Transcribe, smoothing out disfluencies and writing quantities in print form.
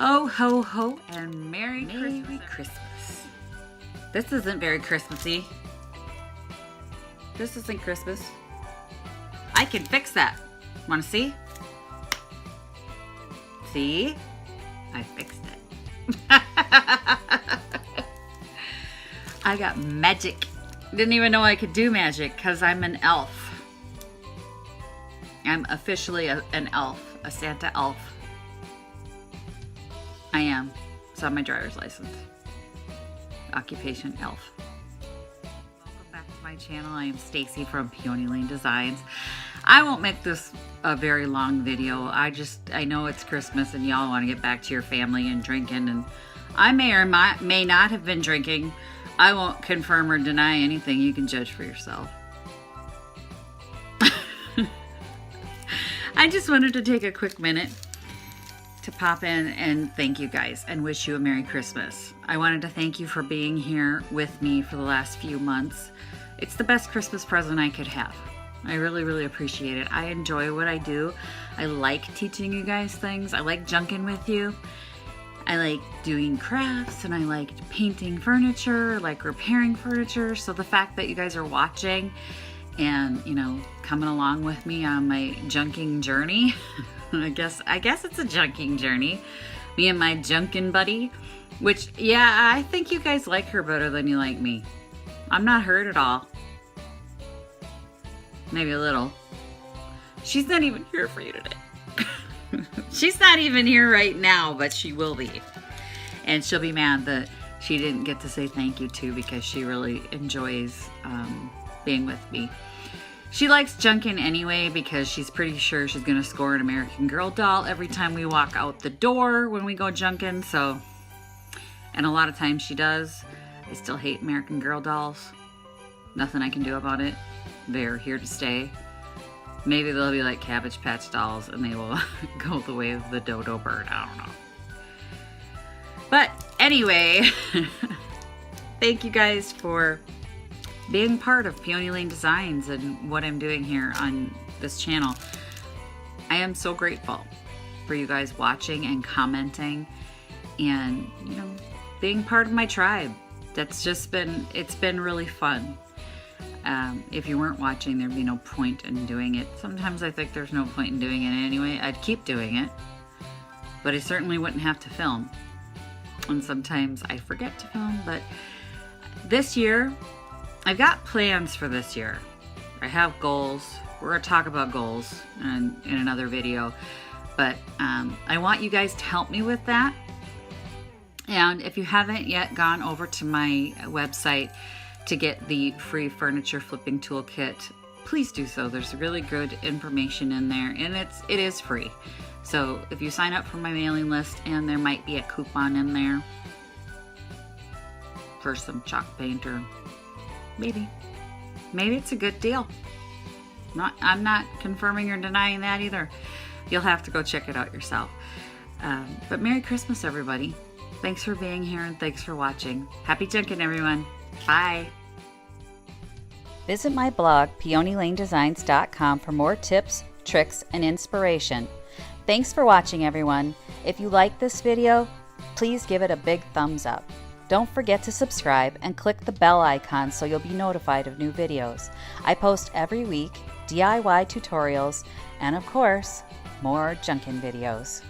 Oh, ho, ho, and Merry Christmas. This isn't very Christmassy. This isn't Christmas. I can fix that. Want to see? See? I fixed it. I got magic. Didn't even know I could do magic because I'm an elf. I'm officially an elf, a Santa elf. I am. It's on my driver's license. Occupation elf. Welcome back to my channel. I am Stacy from Peony Lane Designs. I won't make this a very long video. I know it's Christmas and y'all want to get back to your family and drinking, and I may or may not have been drinking. I won't confirm or deny anything. You can judge for yourself. I just wanted to take a quick minute to pop in and thank you guys and wish you a Merry Christmas. I wanted to thank you for being here with me for the last few months. It's the best Christmas present I could have. I really, really appreciate it. I enjoy what I do. I like teaching you guys things. I like junking with you. I like doing crafts, and I like painting furniture, like repairing furniture. So the fact that you guys are watching and, you know, coming along with me on my junking journey, I guess it's a junking journey. Me and my junkin' buddy, which, yeah, I think you guys like her better than you like me. I'm not hurt at all. Maybe a little. She's not even here for you today. She's not even here right now, but she will be. And she'll be mad that she didn't get to say thank you to, because she really enjoys being with me. She likes junking anyway because she's pretty sure she's going to score an American Girl doll every time we walk out the door when we go junking. So, and a lot of times she does. I still hate American Girl dolls. Nothing I can do about it. They're here to stay. Maybe they'll be like Cabbage Patch dolls and they will go the way of the dodo bird. I don't know. But anyway, thank you guys for being part of Peony Lane Designs and what I'm doing here on this channel. I am so grateful for you guys watching and commenting and, you know, being part of my tribe. That's just been, it's been really fun. If you weren't watching, there'd be no point in doing it. Sometimes I think there's no point in doing it anyway. I'd keep doing it, but I certainly wouldn't have to film. And sometimes I forget to film, but this year, I've got plans for this year. I have goals. We're going to talk about goals in another video, but I want you guys to help me with that. And if you haven't yet gone over to my website to get the free furniture flipping toolkit, please do so. There's really good information in there, and it is free. So if you sign up for my mailing list, and there might be a coupon in there for some chalk paint, or maybe it's a good deal. I'm not confirming or denying that either. You'll have to go check it out yourself. But Merry Christmas, everybody. Thanks for being here, and thanks for watching. Happy junking, everyone. Bye. Visit my blog, peonylanedesigns.com, for more tips, tricks, and inspiration. Thanks for watching, everyone. If you like this video, please give it a big thumbs up. Don't forget to subscribe and click the bell icon so you'll be notified of new videos. I post every week DIY tutorials and, of course, more junkin' videos.